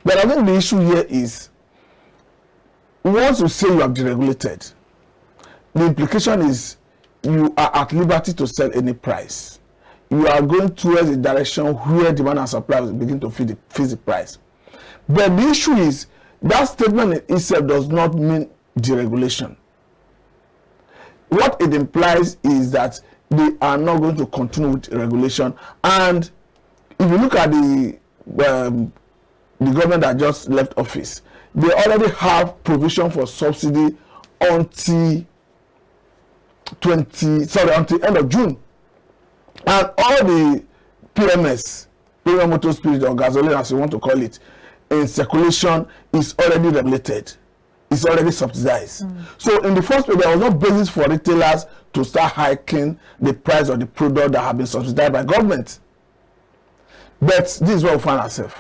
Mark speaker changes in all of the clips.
Speaker 1: But I think the issue here is, once you say you have deregulated, the implication is you are at liberty to sell any price. You are going towards a direction where demand and supply will begin to fix the price. But the issue is, that statement in itself does not mean deregulation. What it implies is that they are not going to continue with regulation. And if you look at the government that just left office, they already have provision for subsidy until end of June. And all the PMS, premium motor spirit or gasoline, as you want to call it, in circulation is already regulated. It's already subsidized. So in the first place, there was no basis for retailers to start hiking the price of the product that have been subsidized by government. But this is where we find ourselves,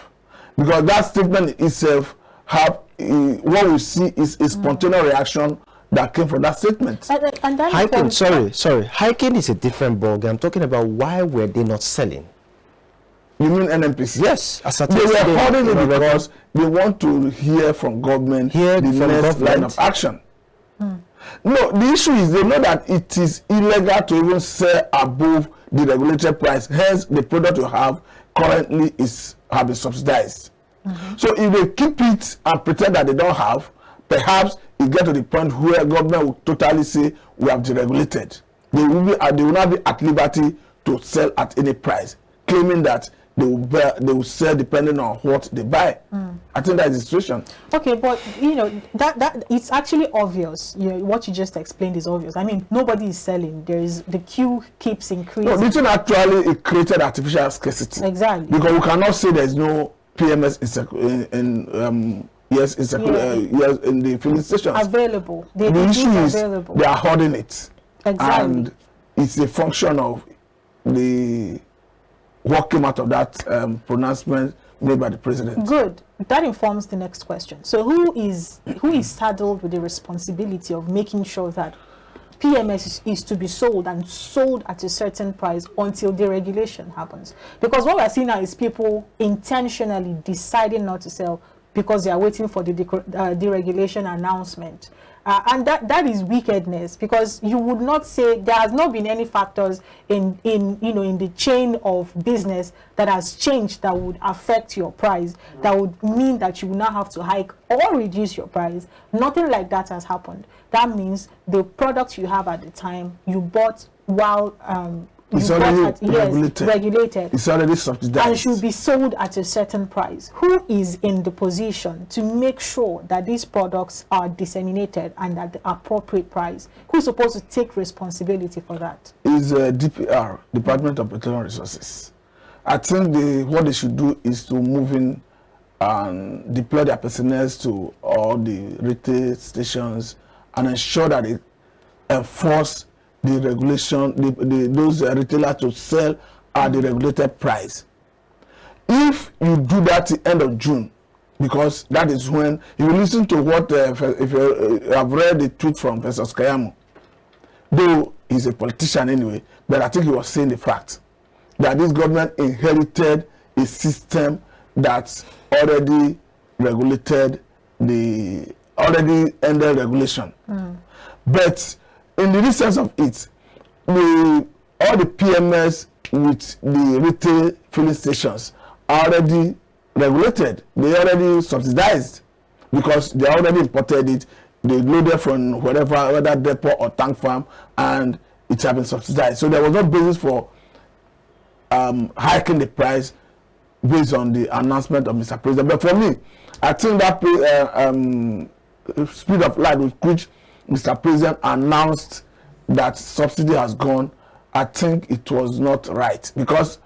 Speaker 1: because that statement itself have what we see is a spontaneous reaction that came from that statement.
Speaker 2: And that
Speaker 3: hiking, sorry. Hiking is a different ballgame. I'm talking about why were they not selling?
Speaker 1: You mean NNPC?
Speaker 3: Yes.
Speaker 1: They were holding it because they want to hear from government the next line of action. No, the issue is they know that it is illegal to even sell above the regulated price. Hence, the product you have currently have been subsidized. So if they keep it and pretend that they don't have, perhaps it get to the point where government will totally say we have deregulated. They will not be at liberty to sell at any price, claiming that they will sell depending on what they buy. I think that is the situation.
Speaker 2: Okay, but you know that it's actually obvious. You know, what you just explained is obvious. I mean, nobody is selling. The queue keeps increasing.
Speaker 1: No, this thing actually it created artificial scarcity.
Speaker 2: Exactly.
Speaker 1: Because we cannot say there is no PMS in the filling stations
Speaker 2: Available.
Speaker 1: The issue is
Speaker 2: available.
Speaker 1: they are hoarding it.
Speaker 2: Exactly.
Speaker 1: And it's a function of the what came out of that pronouncement made by the president.
Speaker 2: Good. That informs the next question. So who is saddled with the responsibility of making sure that PMS is to be sold and sold at a certain price until deregulation happens? Because what we're seeing now is people intentionally deciding not to sell because they are waiting for the deregulation announcement. And that is wickedness, because you would not say there has not been any factors in the chain of business that has changed that would affect your price, that would mean that you will now have to hike or reduce your price. Nothing like that has happened. That means the product you have at the time you bought while
Speaker 1: it's already
Speaker 2: regulated.
Speaker 1: It's already subsidized
Speaker 2: and should be sold at a certain price. Who is in the position to make sure that these products are disseminated and at the appropriate price? Who is supposed to take responsibility for that?
Speaker 1: Is DPR, Department of Petroleum Resources. I think what they should do is to move in and deploy their personnel to all the retail stations and ensure that they enforce the regulation, those retailers to sell at the regulated price. If you do that at the end of June, because that is when you listen to what if you have read the tweet from Professor Kayamo, though he's a politician anyway, but I think he was saying the fact that this government inherited a system that's already regulated, already ended regulation. But in the sense of it, all the PMS with the retail filling stations are already regulated. They already subsidized because they already imported it. They loaded from whether depot or tank farm, and it has been subsidized. So there was no basis for hiking the price based on the announcement of Mr. President. But for me, I think that speed of light with which Mr. President announced that subsidy has gone, I think it was not right, because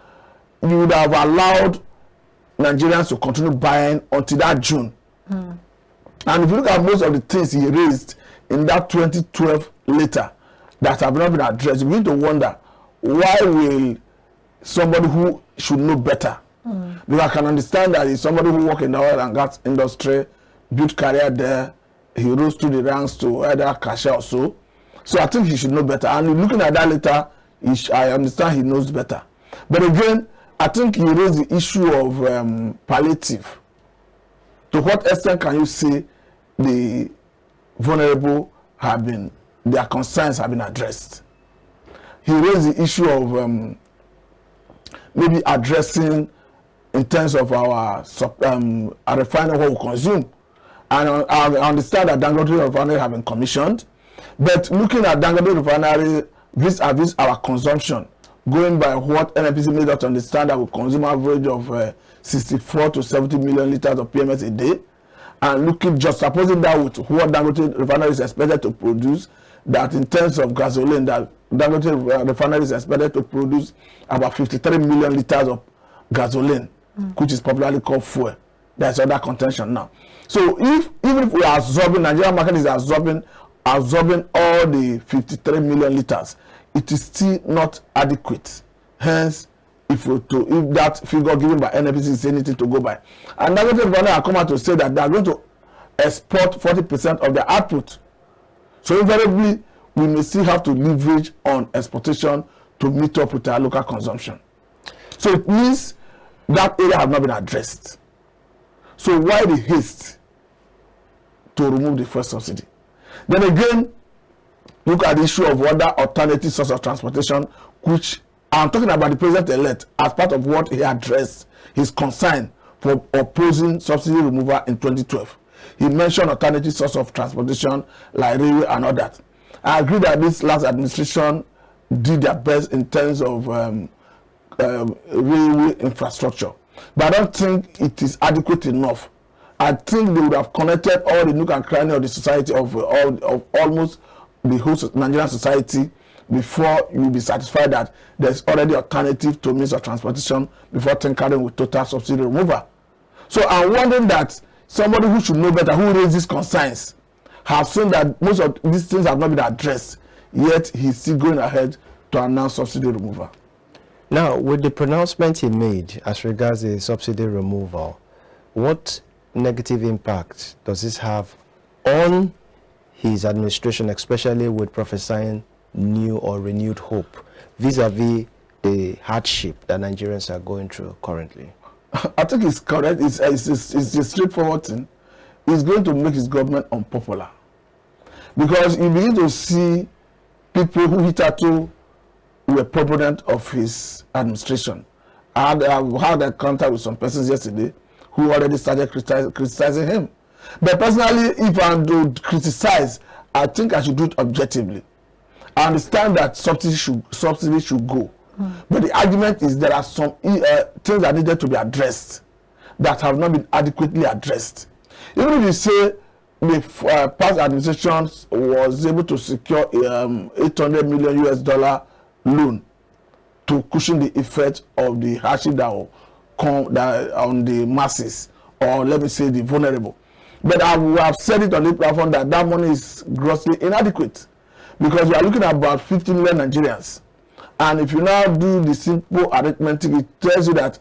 Speaker 1: you would have allowed Nigerians to continue buying until that June. And if you look at most of the things he raised in that 2012 letter that have not been addressed, you begin to wonder, why will somebody who should know better, because I can understand that he's somebody who works in the oil and gas industry, built career there, he rose through the ranks to either cashier or so. So I think he should know better. And looking at that letter, I understand he knows better. But again, I think he raised the issue of palliative. To what extent can you say the vulnerable their concerns have been addressed? He raised the issue of maybe addressing in terms of our refining what we consume. And I understand that Dangote refinery have been commissioned, but looking at Dangote refinery vis-a-vis our consumption, going by what NNPC made us understand that we consume average of 64 to 70 million liters of PMS a day, and looking just supposing that with what Dangote refinery is expected to produce, that in terms of gasoline, that Dangote refinery is expected to produce about 53 million liters of gasoline, which is popularly called fuel. There's other contention now. So even if we are absorbing, Nigerian market is absorbing all the 53 million liters, it is still not adequate. Hence, if that figure given by NNPC is anything to go by. And Dangote refinery have come out to say that they are going to export 40% of their output. So invariably, we may still have to leverage on exportation to meet up with our local consumption. So it means that area has not been addressed. So why the haste to remove the first subsidy? Then again, look at the issue of other alternative source of transportation, which I'm talking about the president-elect as part of what he addressed his concern for opposing subsidy removal in 2012. He mentioned alternative source of transportation like railway and all that. I agree that this last administration did their best in terms of railway infrastructure, but I don't think it is adequate enough. I think they would have connected all the nook and cranny of the society of almost the whole Nigerian society before you be satisfied that there's already alternative to means of transportation before tinkering with total subsidy removal. So I'm wondering that somebody who should know better, who raised these concerns, have seen that most of these things have not been addressed, yet he's still going ahead to announce subsidy removal.
Speaker 3: Now, with the pronouncement he made as regards the subsidy removal, what negative impact does this have on his administration, especially with prophesying new or renewed hope vis-a-vis the hardship that Nigerians are going through currently?
Speaker 1: I think it's correct. It's a straightforward thing. It's going to make his government unpopular, because you begin to see people who hitherto were proponent of his administration. I've had a contact with some persons yesterday who already started criticizing him. But personally, if I'm to criticize, I think I should do it objectively. I understand that subsidy should go. But the argument is there are some things that needed to be addressed that have not been adequately addressed. Even if you say the past administration was able to secure $800 million US loan to cushion the effect of the hardship that will come on the masses, or let me say the vulnerable. But I have said it on the platform that money is grossly inadequate, because we are looking at about 50 million Nigerians. And if you now do the simple arithmetic, it tells you that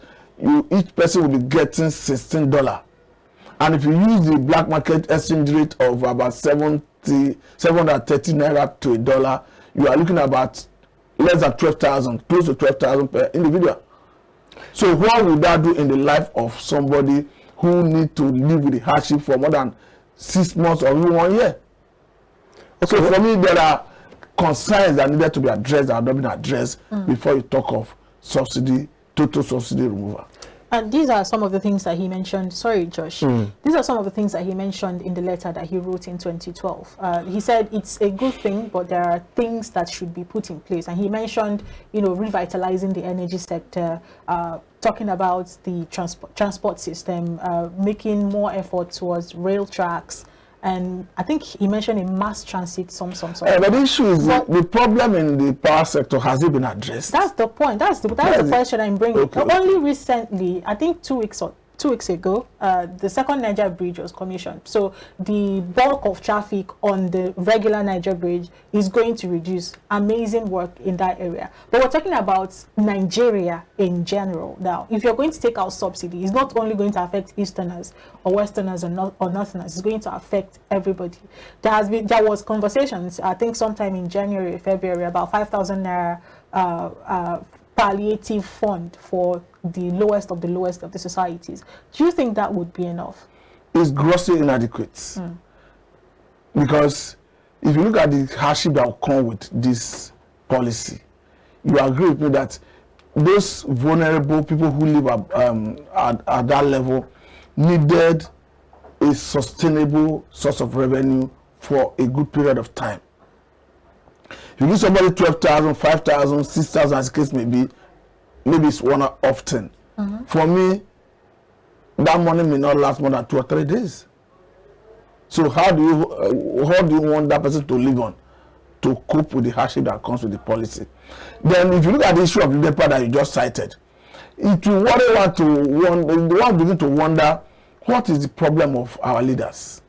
Speaker 1: each person will be getting $16. And if you use the black market exchange rate of about 730 naira to $1, you are looking at about less than 12,000, close to 12,000 per individual. So what would that do in the life of somebody who need to live with the hardship for more than 6 months or even 1 year? Okay. So for me, there are concerns that needed to be addressed that have not been addressed before you talk of subsidy, total subsidy removal.
Speaker 2: And these are some of the things that he mentioned. Sorry, Josh. These are some of the things that he mentioned in the letter that he wrote in 2012. He said it's a good thing, but there are things that should be put in place. And he mentioned, revitalizing the energy sector, talking about the transport system, making more effort towards rail tracks. And I think he mentioned a mass transit, some. But
Speaker 1: the issue is the problem in the power sector, has it been addressed?
Speaker 2: That's the point. That's the question I'm bringing. Okay. Only recently, I think 2 weeks ago, the second Niger bridge was commissioned. So the bulk of traffic on the regular Niger bridge is going to reduce. Amazing work in that area. But we're talking about Nigeria in general now. If you're going to take out subsidy, it's not only going to affect Easterners or Westerners or Northerners. It's going to affect everybody. There was conversations, I think sometime in January, February, about 5,000 naira palliative fund for the lowest of the societies. Do you think that would be enough?
Speaker 1: is grossly inadequate. Because if you look at the hardship that will come with this policy, you agree with me that those vulnerable people who live at that level needed a sustainable source of revenue for a good period of time. If you give somebody 12,000, 5,000, 6,000, as the case may be, maybe it's one-off thing. For me, that money may not last more than 2 or 3 days. So how do you want that person to live on to cope with the hardship that comes with the policy? Then if you look at the issue of NEPA that you just cited, it will worry one begin to wonder what is the problem of our leaders.